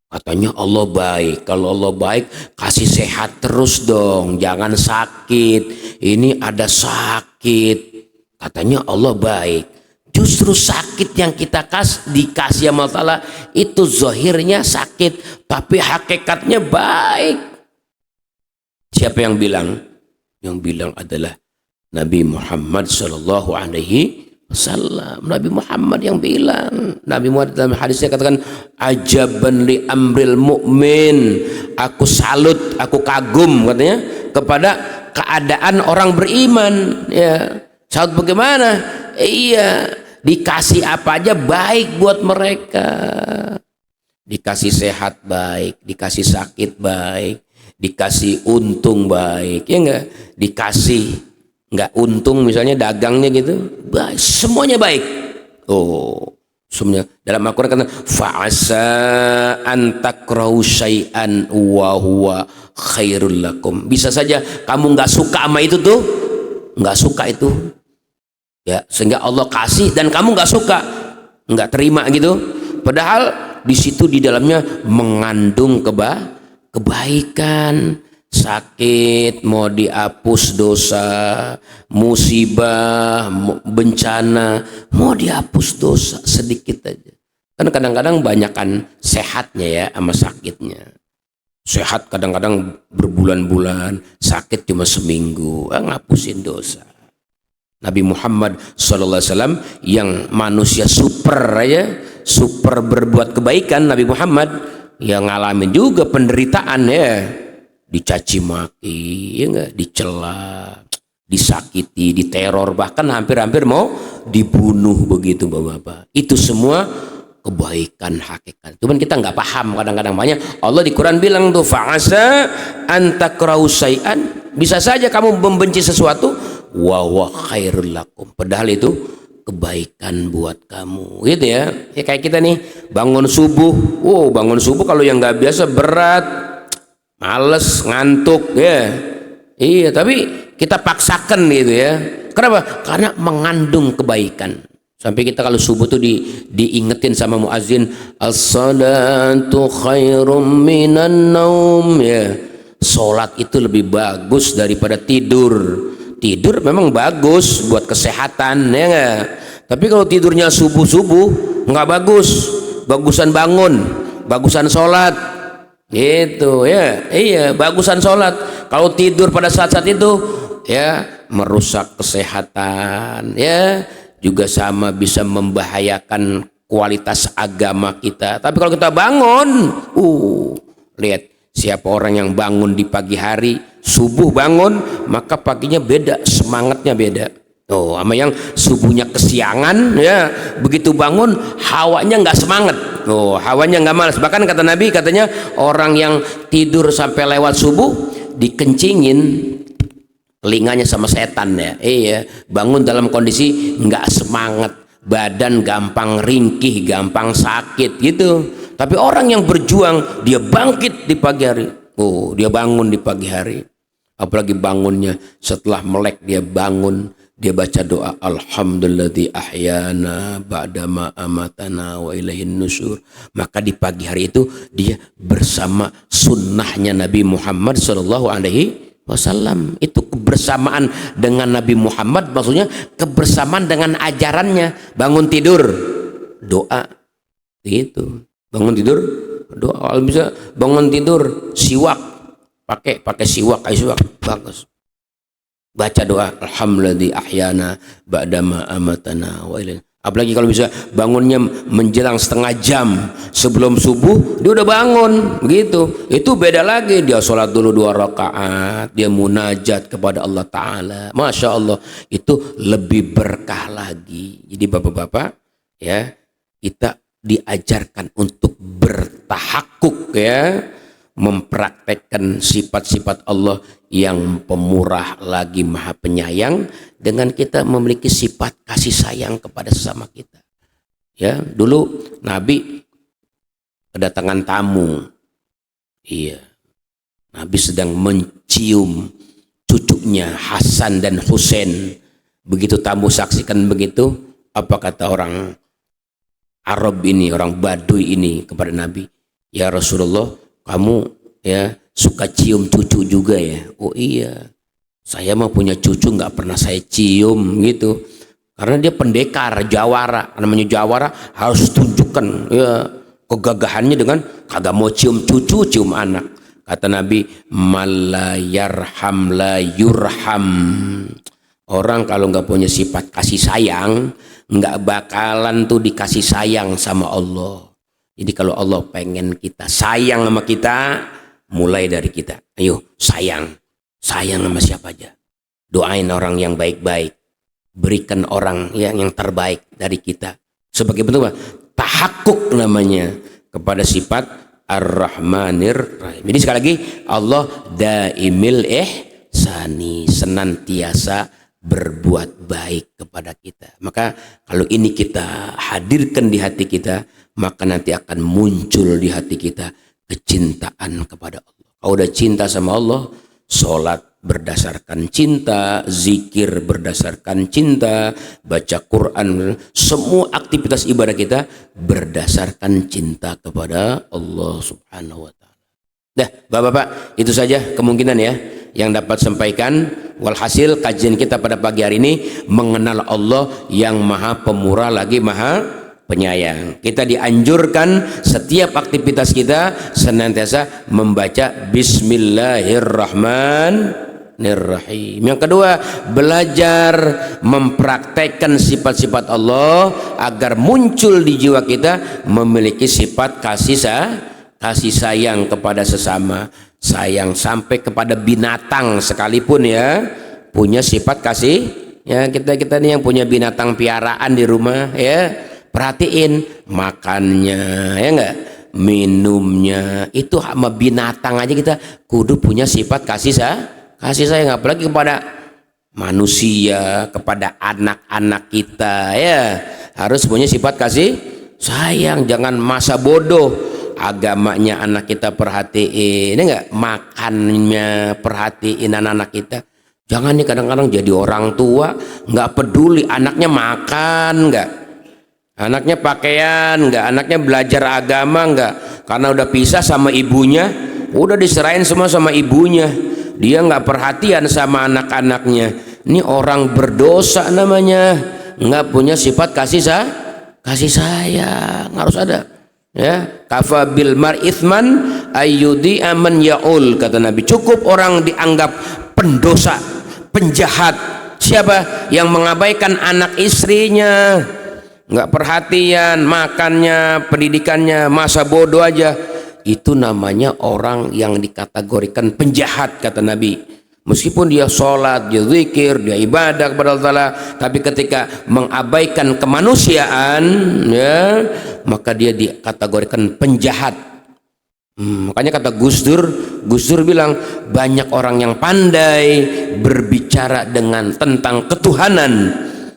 Katanya Allah baik. Kalau Allah baik, kasih sehat terus dong, jangan sakit. Ini ada sakit, katanya Allah baik. Justru sakit yang kita dikasih sama Allah itu zohirnya sakit, tapi hakikatnya baik. Siapa yang bilang? Yang bilang adalah Nabi Muhammad Sallallahu Alaihi Wasallam. Nabi Muhammad yang bilang. Nabi Muhammad dalam hadisnya katakan, ajaban li amril mu'min. Aku salut, aku kagum katanya kepada keadaan orang beriman. Ya, salut bagaimana? Iya. Dikasih apa aja baik buat mereka. Dikasih sehat baik, dikasih sakit baik, dikasih untung baik, ya enggak? Dikasih enggak untung misalnya dagangnya gitu, baik, semuanya baik. Oh, semuanya. Dalam Al-Quran kata fa'asa an takrahu syai'an wa huwa khairul lakum. Bisa saja kamu enggak suka sama itu tuh, enggak suka itu. Ya, sehingga Allah kasih dan kamu nggak suka, nggak terima gitu. Padahal di situ di dalamnya mengandung kebaikan. Sakit mau dihapus dosa, musibah, bencana mau dihapus dosa sedikit aja. Kan kadang-kadang banyakan sehatnya ya sama sakitnya. Sehat kadang-kadang berbulan-bulan, sakit cuma seminggu, ngapusin dosa. Nabi Muhammad sallallahu alaihi wasallam yang manusia super aja, super berbuat kebaikan. Nabi Muhammad yang ngalamin juga penderitaan ya, dicaci maki, ya enggak, dicela, disakiti, diteror, bahkan hampir-hampir mau dibunuh begitu Bapak-bapak. Itu semua kebaikan hakikat. Cuman kita nggak paham kadang-kadang. Banyak Allah di Quran bilang tuh fa'asa antakrahu syai'an, bisa saja kamu membenci sesuatu wa huwa khairul lakum, padahal itu kebaikan buat kamu gitu ya. Ya kayak kita nih bangun subuh, bangun subuh kalau yang nggak biasa berat, males, ngantuk ya. Iya, tapi kita paksakan gitu ya. Kenapa? Karena mengandung kebaikan. Sampai kita kalau subuh tuh diingetin sama muazin, as-salatu khairum minan naum ya. Salat itu lebih bagus daripada tidur. Tidur memang bagus buat kesehatan ya enggak? Tapi kalau tidurnya subuh-subuh nggak bagus. Bagusan bangun, bagusan salat. Gitu ya. Iya, bagusan salat. Kalau tidur pada saat-saat itu ya merusak kesehatan ya. Juga sama bisa membahayakan kualitas agama kita. Tapi kalau kita bangun, lihat siapa orang yang bangun di pagi hari, subuh bangun, maka paginya beda, semangatnya beda. Sama yang subuhnya kesiangan, ya begitu bangun hawanya nggak semangat, hawanya nggak malas. Bahkan kata Nabi, katanya orang yang tidur sampai lewat subuh dikencingin telinganya sama setan ya. Iya, bangun dalam kondisi nggak semangat, badan gampang ringkih, gampang sakit gitu. Tapi orang yang berjuang, dia bangkit di pagi hari. Dia bangun di pagi hari. Apalagi bangunnya setelah melek, dia bangun, dia baca doa alhamdulilladzi ahyana ba'dama amatana wa ilaihin nusyur. Maka di pagi hari itu dia bersama sunnahnya Nabi Muhammad sallallahu alaihi wasallam. Itu kebersamaan dengan Nabi Muhammad, maksudnya kebersamaan dengan ajarannya. Bangun tidur doa gitu, bangun tidur doa. Kalau bisa bangun tidur siwak, pakai siwak, bagus, baca doa alhamdulillah ahyana ba'dama amatana wa ilaihi. Apalagi kalau bisa bangunnya menjelang setengah jam sebelum subuh, dia udah bangun begitu. Itu beda lagi, dia sholat dulu 2 rakaat, dia munajat kepada Allah Ta'ala. Masya Allah, itu lebih berkah lagi. Jadi bapak-bapak ya, kita diajarkan untuk bertahakuk ya, mempraktekkan sifat-sifat Allah yang pemurah lagi maha penyayang, dengan kita memiliki sifat kasih sayang kepada sesama kita. Ya, dulu Nabi kedatangan tamu. Iya. Nabi sedang mencium cucunya Hasan dan Husain. Begitu tamu saksikan begitu, apa kata orang Arab ini, orang Baduy ini kepada Nabi? Ya Rasulullah, kamu ya suka cium cucu juga ya? Oh iya, saya mah punya cucu nggak pernah saya cium gitu. Karena dia pendekar, jawara. Namanya jawara harus tunjukkan ya kegagahannya dengan kagak mau cium cucu, cium anak. Kata Nabi, mala yarham la yurham. Orang kalau nggak punya sifat kasih sayang, nggak bakalan tuh dikasih sayang sama Allah. Jadi kalau Allah pengen kita sayang sama kita, mulai dari kita. Ayo sayang sama siapa aja. Doain orang yang baik-baik, berikan orang yang terbaik dari kita. Sebagai bentuk tahakuk namanya kepada sifat Ar-Rahmanir Rahim. Jadi sekali lagi, Allah daimil ihsani, senantiasa berbuat baik kepada kita. Maka kalau ini kita hadirkan di hati kita, maka nanti akan muncul di hati kita kecintaan kepada Allah. Kalau udah cinta sama Allah, sholat berdasarkan cinta, zikir berdasarkan cinta, baca Quran, semua aktivitas ibadah kita berdasarkan cinta kepada Allah Subhanahu wa Ta'ala. Dah, Bapak-bapak, itu saja kemungkinan ya yang dapat sampaikan. Walhasil kajian kita pada pagi hari ini mengenal Allah yang maha pemurah lagi maha penyayang. Kita dianjurkan setiap aktivitas kita senantiasa membaca Bismillahirrahmanirrahim. Rahim. Yang kedua, belajar mempraktekkan sifat-sifat Allah agar muncul di jiwa kita memiliki sifat kasih sayang kepada sesama, sayang sampai kepada binatang sekalipun ya, punya sifat kasih. Ya, kita nih yang punya binatang piaraan di rumah ya, perhatiin makannya ya enggak, minumnya itu sama binatang aja kita kudu punya sifat kasih sayang, apalagi kepada manusia, kepada anak-anak kita ya, harus punya sifat kasih sayang. Jangan masa bodoh, agamanya anak kita perhatiin, enggak, makannya perhatiin anak-anak kita. Jangan nih kadang-kadang jadi orang tua nggak peduli anaknya makan nggak, anaknya pakaian nggak, anaknya belajar agama nggak, karena udah pisah sama ibunya, udah diserahin semua sama ibunya, dia nggak perhatian sama anak-anaknya. Ini orang berdosa namanya, nggak punya sifat kasih sayang. Harus ada ya, kafa bil mar ithman ayyudi aman yaul, kata Nabi. Cukup orang dianggap pendosa, penjahat, siapa yang mengabaikan anak istrinya, nggak perhatian makannya, pendidikannya, masa bodoh aja. Itu namanya orang yang dikategorikan penjahat, kata Nabi. Meskipun dia sholat, dia zikir, dia ibadah kepada Allah Ta'ala, tapi ketika mengabaikan kemanusiaan ya, maka dia dikategorikan penjahat. Makanya kata Gus Dur bilang, banyak orang yang pandai berbicara tentang ketuhanan,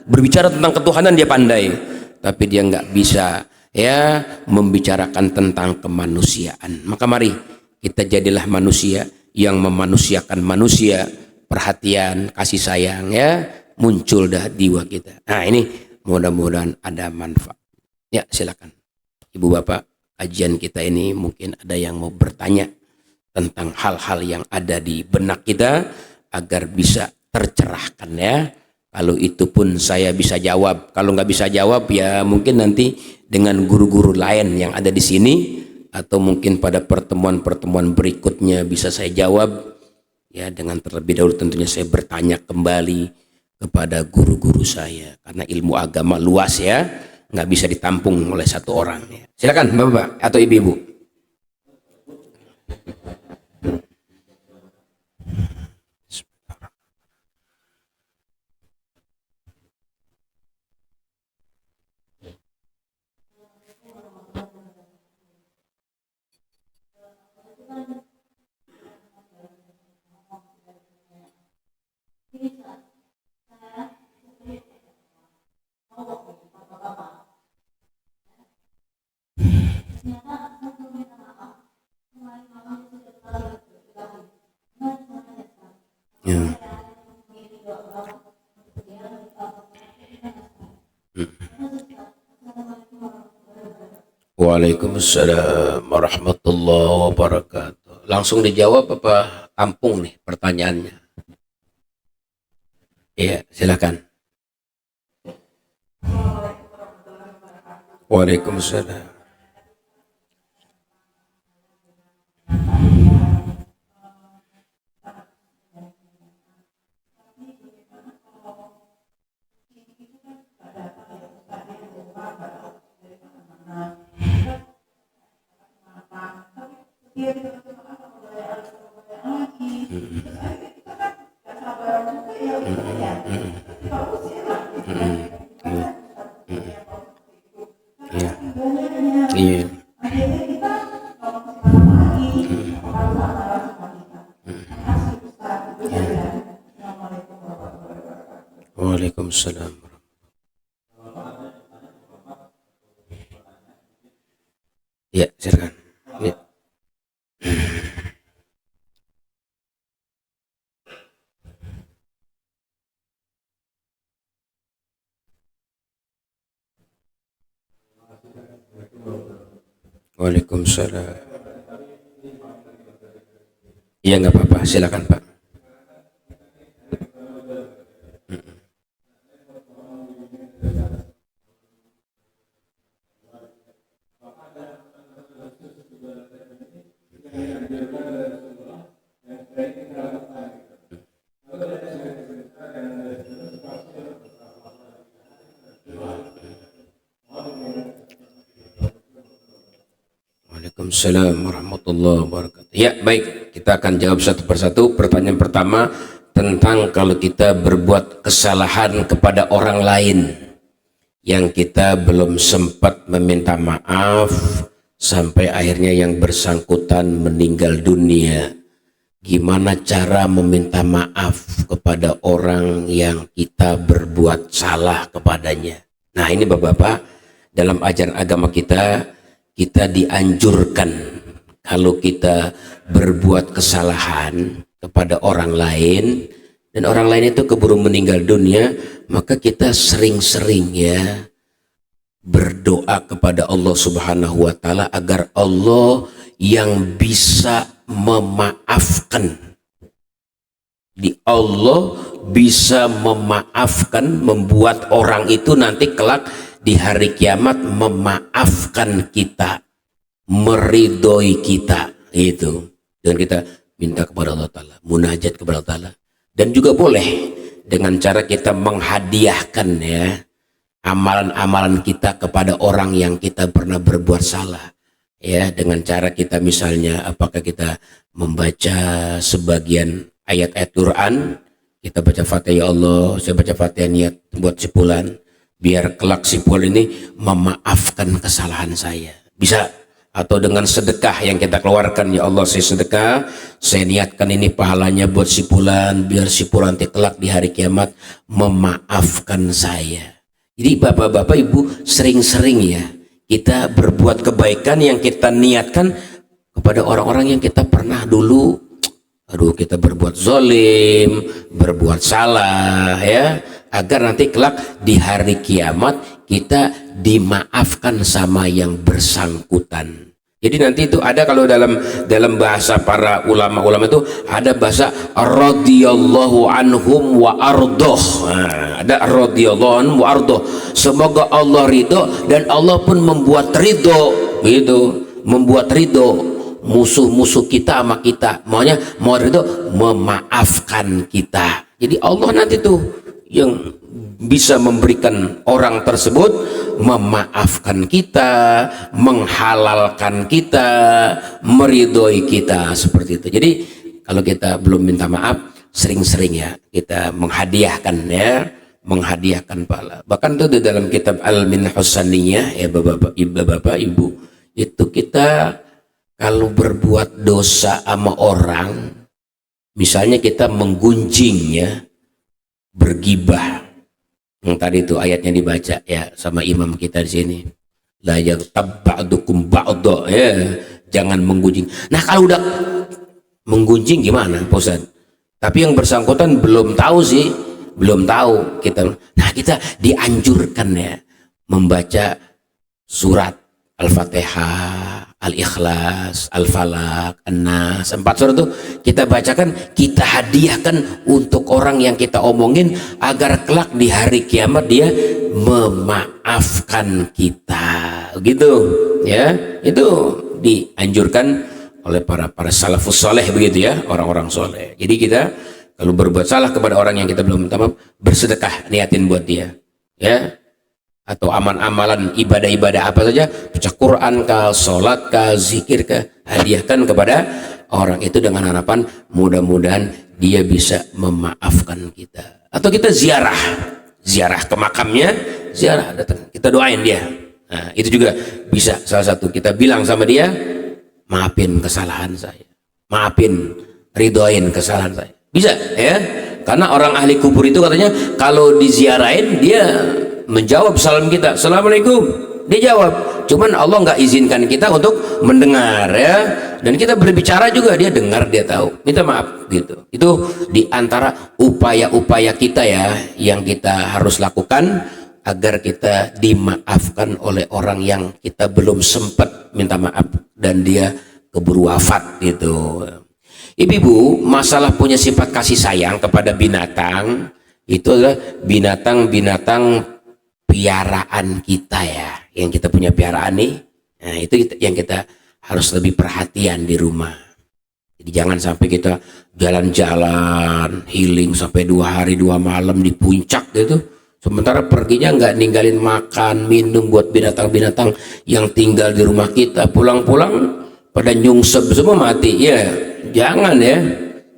berbicara tentang ketuhanan dia pandai, tapi dia nggak bisa ya membicarakan tentang kemanusiaan. Maka mari kita jadilah manusia yang memanusiakan manusia, perhatian, kasih sayang ya muncul dah jiwa kita. Nah ini mudah-mudahan ada manfaat. Ya silakan Ibu Bapak, kajian kita ini mungkin ada yang mau bertanya tentang hal-hal yang ada di benak kita agar bisa tercerahkan ya. Kalau itu pun saya bisa jawab, kalau nggak bisa jawab ya mungkin nanti dengan guru-guru lain yang ada di sini, atau mungkin pada pertemuan-pertemuan berikutnya bisa saya jawab ya, dengan terlebih dahulu tentunya saya bertanya kembali kepada guru-guru saya, karena ilmu agama luas ya, nggak bisa ditampung oleh satu orang ya. Silakan Bapak atau Ibu-ibu. Ya. Waalaikumsalam warahmatullahi wabarakatuh. Langsung dijawab apa tampung nih pertanyaannya? Iya, silakan. Waalaikumsalam. Iya. Iya. Waalaikumsalam. Ya, silakan. Ya. Waalaikumsalam. Iya nggak apa-apa, silakan Pak. Waalaikumsalam warahmatullahi wabarakatuh. Ya, baik, kita akan jawab satu persatu. Pertanyaan pertama tentang kalau kita berbuat kesalahan kepada orang lain yang kita belum sempat meminta maaf sampai akhirnya yang bersangkutan meninggal dunia. Gimana cara meminta maaf kepada orang yang kita berbuat salah kepadanya? Nah, ini Bapak-bapak, dalam ajaran agama kita dianjurkan kalau kita berbuat kesalahan kepada orang lain dan orang lain itu keburu meninggal dunia, maka kita sering-sering ya berdoa kepada Allah Subhanahu wa taala agar Allah yang bisa memaafkan. Allah bisa memaafkan, membuat orang itu nanti kelak di hari kiamat memaafkan kita, meridhoi kita, itu. Dan kita minta kepada Allah Ta'ala, munajat kepada Allah Ta'ala. Dan juga boleh dengan cara kita menghadiahkan ya amalan-amalan kita kepada orang yang kita pernah berbuat salah. Ya, dengan cara kita misalnya apakah kita membaca sebagian ayat-ayat Quran, kita baca Fatihah, ya Allah, saya baca Fatihah niat buat sipulan biar kelak sipul ini memaafkan kesalahan saya. Bisa. Atau dengan sedekah yang kita keluarkan, ya Allah saya sedekah, saya niatkan ini pahalanya buat sipulan biar sipulan kelak di hari kiamat memaafkan saya. Jadi bapak-bapak ibu sering-sering ya kita berbuat kebaikan yang kita niatkan kepada orang-orang yang kita pernah dulu kita berbuat zolim, berbuat salah ya, agar nanti kelak di hari kiamat kita dimaafkan sama yang bersangkutan. Jadi nanti itu ada kalau dalam bahasa para ulama-ulama itu ada bahasa radhiyallahu anhum wa ardoh. Nah, ada radhiyallahu anhum wa ardoh. Semoga Allah ridho dan Allah pun membuat ridho, gitu, membuat ridho musuh-musuh kita sama kita, maunya mau ridho memaafkan kita. Jadi Allah nanti tuh yang bisa memberikan orang tersebut memaafkan kita, menghalalkan kita, meridhoi kita, seperti itu. Jadi kalau kita belum minta maaf, sering-sering ya kita menghadiahkan ya, menghadiahkan pahala. Bahkan itu di dalam kitab Al-Minhah Husaniyah ya bapak-bapak ibu, itu kita kalau berbuat dosa sama orang, misalnya kita menggunjing ya, bergibah, yang tadi itu ayatnya dibaca ya sama imam kita di sini, la yaghtab ba'dukum ba'dha ya, jangan menggunjing. Nah kalau udah menggunjing gimana Pak Ustaz? Tapi yang bersangkutan belum tahu sih, belum tahu kita. Nah kita dianjurkan ya membaca surat Al-Fatihah, Al-Ikhlas, Al-Falaq, An-Nas, 4 surat itu kita bacakan, kita hadiahkan untuk orang yang kita omongin agar kelak di hari kiamat dia memaafkan kita, gitu ya. Itu dianjurkan oleh para salafus soleh begitu ya, orang-orang soleh. Jadi kita kalau berbuat salah kepada orang yang kita belum minta maaf, bersedekah, niatin buat dia ya, atau amal-amalan ibadah-ibadah apa saja, baca Quran kah, sholat kah, zikir kah, hadiahkan kepada orang itu dengan harapan mudah-mudahan dia bisa memaafkan kita. Atau kita ziarah ke makamnya, ziarah datang, kita doain dia. Nah, itu juga bisa salah satu, kita bilang sama dia, maafin kesalahan saya, maafin, ridhoin kesalahan saya. Bisa ya, karena orang ahli kubur itu katanya kalau diziarahin dia menjawab salam kita, assalamualaikum, dia jawab. Cuman Allah nggak izinkan kita untuk mendengar ya, dan kita berbicara juga dia dengar, dia tahu, minta maaf gitu. Itu diantara upaya-upaya kita ya yang kita harus lakukan agar kita dimaafkan oleh orang yang kita belum sempat minta maaf dan dia keburu wafat gitu. Ibu-ibu, masalah punya sifat kasih sayang kepada binatang itu adalah binatang-binatang piaraan kita ya, yang kita punya piaraan nih. Nah itu yang kita harus lebih perhatian di rumah. Jadi jangan sampai kita jalan-jalan healing sampai 2 hari 2 malam di puncak gitu, sementara perginya nggak ninggalin makan minum buat binatang-binatang yang tinggal di rumah kita. Pulang-pulang pada nyungsep semua mati ya. Jangan ya.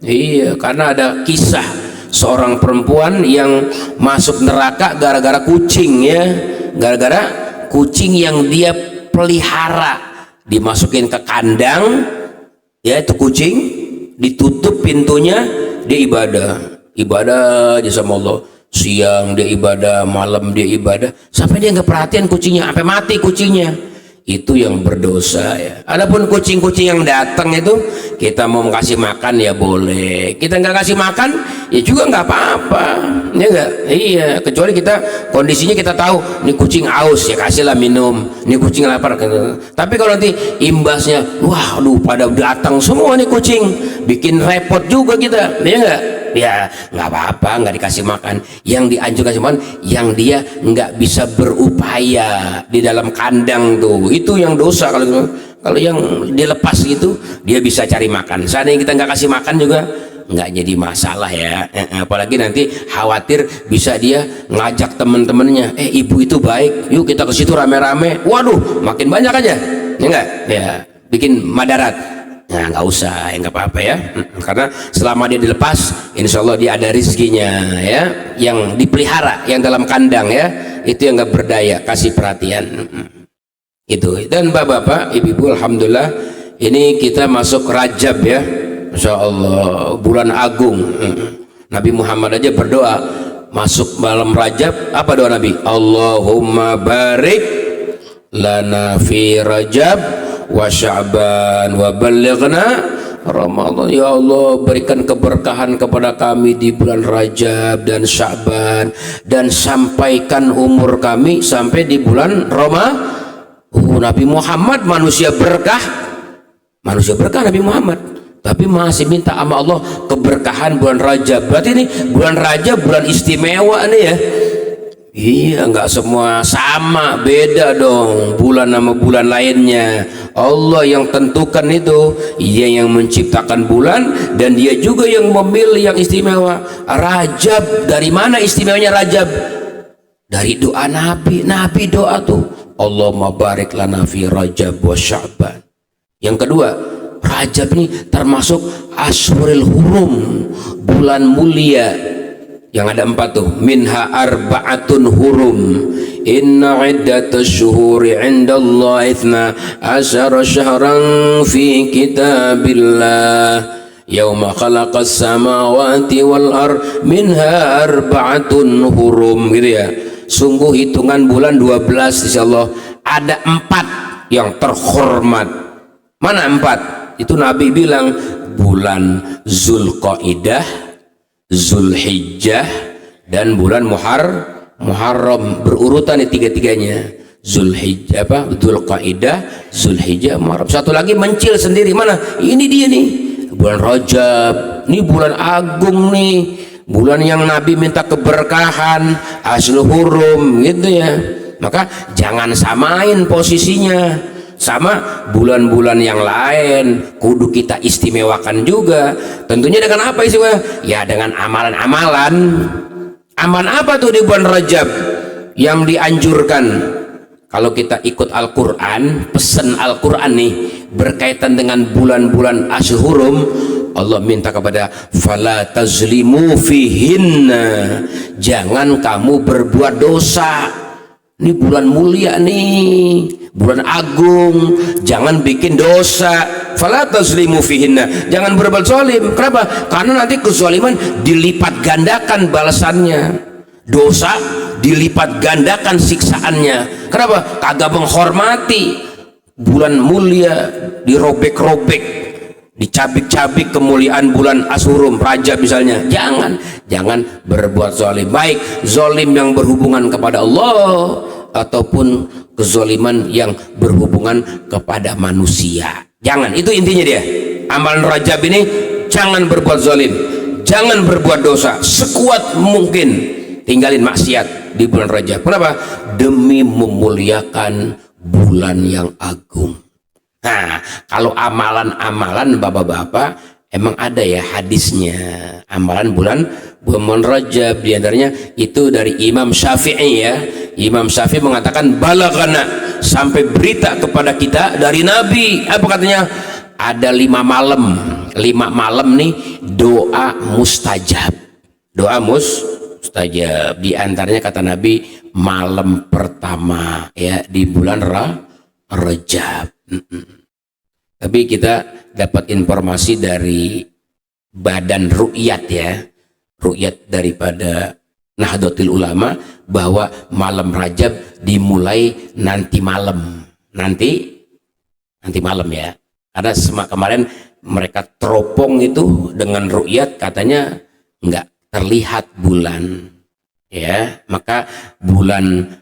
Iya, karena ada kisah seorang perempuan yang masuk neraka gara-gara kucing ya, gara-gara kucing yang dia pelihara, dimasukin ke kandang ya, itu kucing ditutup pintunya, dia ibadah aja sama Allah. Siang dia ibadah, malam dia ibadah, sampai dia nggak perhatian kucingnya, sampai mati kucingnya. Itu yang berdosa ya. Adapun kucing-kucing yang datang itu, kita mau kasih makan ya boleh, kita nggak kasih makan ya juga nggak apa-apa ya nggak. Iya, kecuali kita kondisinya kita tahu ini kucing aus ya kasihlah minum, ini kucing lapar. Tapi kalau nanti imbasnya, wah aduh pada datang semua nih kucing, bikin repot juga kita ya nggak. Ya nggak apa-apa, nggak dikasih makan. Yang dianjurkan cuman yang dia nggak bisa berupaya di dalam kandang tuh, itu yang dosa. Kalau yang dilepas gitu dia bisa cari makan. Seandainya kita nggak kasih makan juga nggak jadi masalah ya. Apalagi nanti khawatir bisa dia ngajak temen-temennya, ibu itu baik, yuk kita ke situ rame-rame. Waduh makin banyak aja ya nggak ya, bikin madarat. Nah nggak usah, ya nggak apa-apa ya, karena selama dia dilepas, insya Allah dia ada rizkinya ya, yang dipelihara, yang dalam kandang ya, itu yang nggak berdaya, kasih perhatian itu. Dan bapak-bapak, ibu-ibu, alhamdulillah ini kita masuk Rajab ya, Masya Allah, bulan agung. Nabi Muhammad aja berdoa masuk malam Rajab, apa doa Nabi? Allahumma barik lana fi Rajab wa Sya'ban wa balighna Ramadan. Ya Allah, berikan keberkahan kepada kami di bulan Rajab dan Sya'ban, dan sampaikan umur kami sampai di bulan Ramadan. Nabi Muhammad manusia berkah Nabi Muhammad, tapi masih minta sama Allah keberkahan bulan Rajab. Berarti ini bulan Rajab bulan istimewa nih ya. Iya, nggak semua sama, beda dong bulan sama bulan lainnya. Allah yang tentukan itu, Dia yang menciptakan bulan, dan Dia juga yang memilih yang istimewa. Rajab, dari mana istimewanya Rajab? Dari doa Nabi. Nabi doa tuh, Allahumma barik lana fi Rajab wa Sya'ban. Yang kedua, Rajab ini termasuk Ashurul Hurum, bulan mulia. Yang ada 4 tuh, minha arba'atun hurum, inna iddatus syuhuri indallahi 12 syahran fi kitabillah yauma khalaqas samawati wal ard minha arba'atun hurum, gitu ya. Sungguh hitungan bulan 12 insyaallah ada 4 yang terhormat. Mana 4? Itu Nabi bilang bulan Zulqaidah, Zulhijjah, dan bulan Muharram, berurutan nih tiga-tiganya. Zulhijjah Dzulqaidah, Zulhijjah, Muharram. Satu lagi mencil sendiri, mana? Ini dia nih, bulan Rajab. Ini bulan agung nih, bulan yang Nabi minta keberkahan, Ashurul Hurum gitu ya. Maka jangan samain posisinya sama bulan-bulan yang lain, kudu kita istimewakan juga. Tentunya dengan apa istimewa? Ya dengan amalan-amalan. Aman apa tuh di bulan Rajab yang dianjurkan? Kalau kita ikut Al-Quran, pesan Al-Quran nih berkaitan dengan bulan-bulan Ashurul Hurum, Allah minta kepada fala tazlimu fihinna, jangan kamu berbuat dosa. Ini bulan mulia nih, bulan agung, jangan bikin dosa. Fala tazlimu fihinna, jangan berbuat zalim. Kenapa? Karena nanti kezaliman dilipat gandakan balasannya, dosa dilipat gandakan siksaannya. Kenapa? Kagak menghormati bulan mulia, dirobek-robek, dicabik-cabik kemuliaan bulan Ashur Rajab misalnya. Jangan berbuat zalim, baik zalim yang berhubungan kepada Allah ataupun kezaliman yang berhubungan kepada manusia. Jangan, itu intinya dia. Amalan Rajab ini jangan berbuat zalim, jangan berbuat dosa, sekuat mungkin tinggalin maksiat di bulan Rajab. Kenapa? Demi memuliakan bulan yang agung. Nah, kalau amalan-amalan bapak-bapak emang ada ya hadisnya, amalan bulan Rajab. Diantaranya itu dari Imam Syafi'i ya. Imam Syafi'i mengatakan balaghana sampai berita kepada kita dari Nabi. Apa katanya? Ada 5 malam. 5 malam nih doa mustajab. Doa mustajab. Di antaranya kata Nabi malam pertama ya di bulan Rajab. Tapi kita dapat informasi dari Badan Ru'yat ya, Ru'yat daripada Nahdlatul Ulama, bahwa malam Rajab dimulai nanti malam, nanti malam ya. Ada kemarin mereka teropong itu dengan Ru'yat, katanya nggak terlihat bulan ya, maka bulan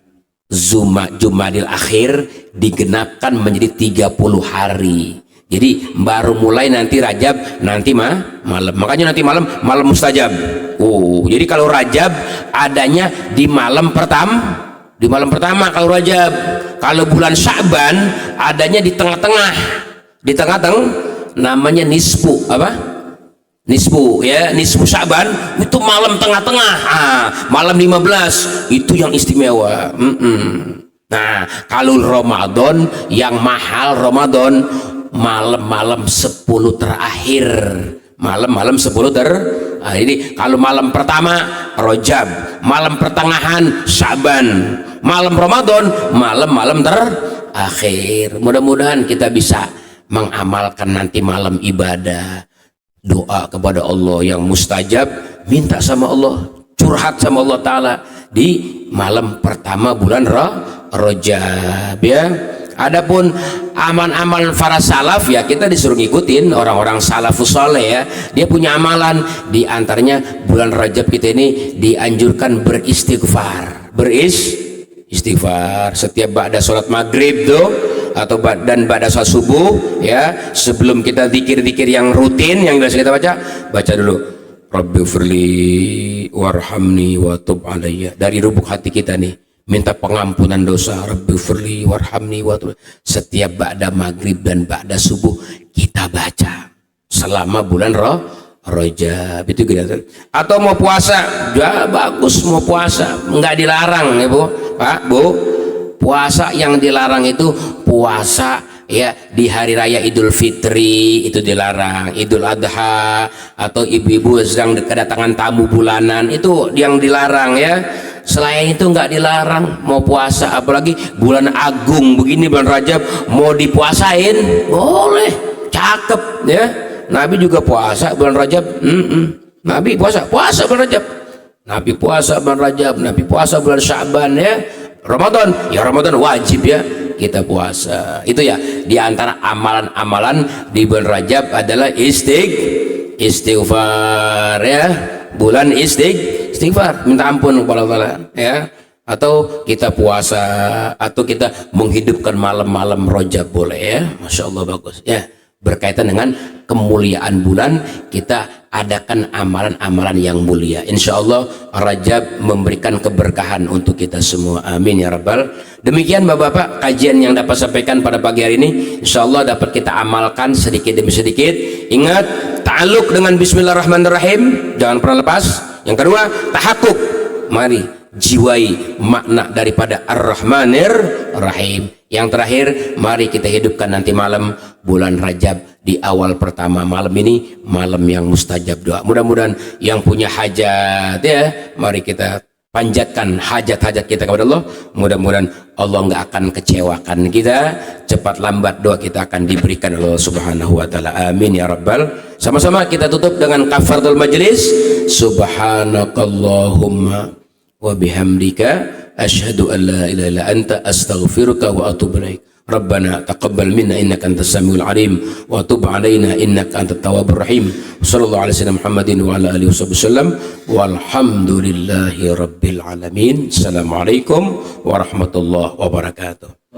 Jumadil Akhir digenapkan menjadi 30 hari. Jadi baru mulai nanti Rajab nanti malam. Makanya nanti malam mustajab. Jadi kalau Rajab adanya di malam pertama kalau Rajab. Kalau bulan Sya'ban adanya di tengah-tengah. Di tengah-tengah namanya nisfu apa? Nisfu ya, nisfu Sya'ban itu malam tengah-tengah. Malam 15 itu yang istimewa. Nah, kalau Ramadan yang mahal Ramadan malam-malam 10 terakhir, malam-malam 10 jadi kalau malam pertama Rajab, malam pertengahan Sya'ban, malam Ramadan malam-malam terakhir. Mudah-mudahan kita bisa mengamalkan nanti malam ibadah, doa kepada Allah yang mustajab, minta sama Allah, curhat sama Allah Ta'ala di malam pertama bulan Rajab ya. Adapun amal-amal para salaf ya kita disuruh ngikutin orang-orang salafus saleh ya. Dia punya amalan, di antaranya bulan Rajab kita ini dianjurkan beristighfar. Beristighfar setiap ba'da sholat maghrib tuh atau dan ba'da sholat subuh ya. Sebelum kita zikir-zikir yang rutin yang biasa kita baca dulu Rabbighfirli warhamni wa tub alayya. Dari lubuk hati kita nih minta pengampunan dosa, Rabbighfirli warhamni wa tub. Setiap ba'da maghrib dan ba'da subuh kita baca selama bulan Rajab itu gitu. Atau mau puasa ya bagus, mau puasa nggak dilarang ya Bu, Pak, Bu. Puasa yang dilarang itu puasa ya di hari raya Idul Fitri itu dilarang, Idul Adha atau ibu-ibu sedang kedatangan tamu bulanan itu yang dilarang ya. Selain itu nggak dilarang mau puasa, apalagi bulan agung begini bulan Rajab mau dipuasain boleh, cakep ya. Nabi juga puasa bulan Rajab. Nabi puasa bulan Rajab. Nabi puasa bulan Rajab, Nabi puasa bulan Sya'ban ya. Ramadan wajib ya kita puasa. Itu ya di antara amalan-amalan di bulan Rajab adalah istighfar ya. Bulan istighfar, minta ampun kepada Allah ya. Atau kita puasa, atau kita menghidupkan malam-malam Rajab boleh ya. Masya Allah bagus ya. Berkaitan dengan kemuliaan bulan, kita adakan amalan-amalan yang mulia. Insya Allah Rajab memberikan keberkahan untuk kita semua. Amin ya Rabbal. Demikian Bapak-Bapak kajian yang dapat sampaikan pada pagi hari ini. Insya Allah dapat kita amalkan sedikit demi sedikit. Ingat, ta'aluk dengan Bismillahirrahmanirrahim, jangan pernah lepas. Yang kedua, tahakkuk, mari jiwai makna daripada Ar-Rahmanir Rahim. Yang terakhir, mari kita hidupkan nanti malam bulan Rajab di awal pertama malam ini, malam yang mustajab doa. Mudah-mudahan yang punya hajat ya, mari kita panjatkan hajat-hajat kita kepada Allah. Mudah-mudahan Allah nggak akan kecewakan kita. Cepat lambat doa kita akan diberikan Allah Subhanahu wa taala. Amin ya Rabbal. Sama-sama kita tutup dengan kafaratul majlis. Subhanakallahumma wa bihamdika asyhadu an la ilaha illa anta astaghfiruka wa atubu ilaik. Rabbana taqabbal minna innaka antas samiul alim wa tub alaina innaka antat tawwabur rahim. Sallallahu alaihi wasallam Muhammadin wa ala alihi wasallam walhamdulillahi rabbil alamin. Assalamualaikum warahmatullahi wabarakatuh.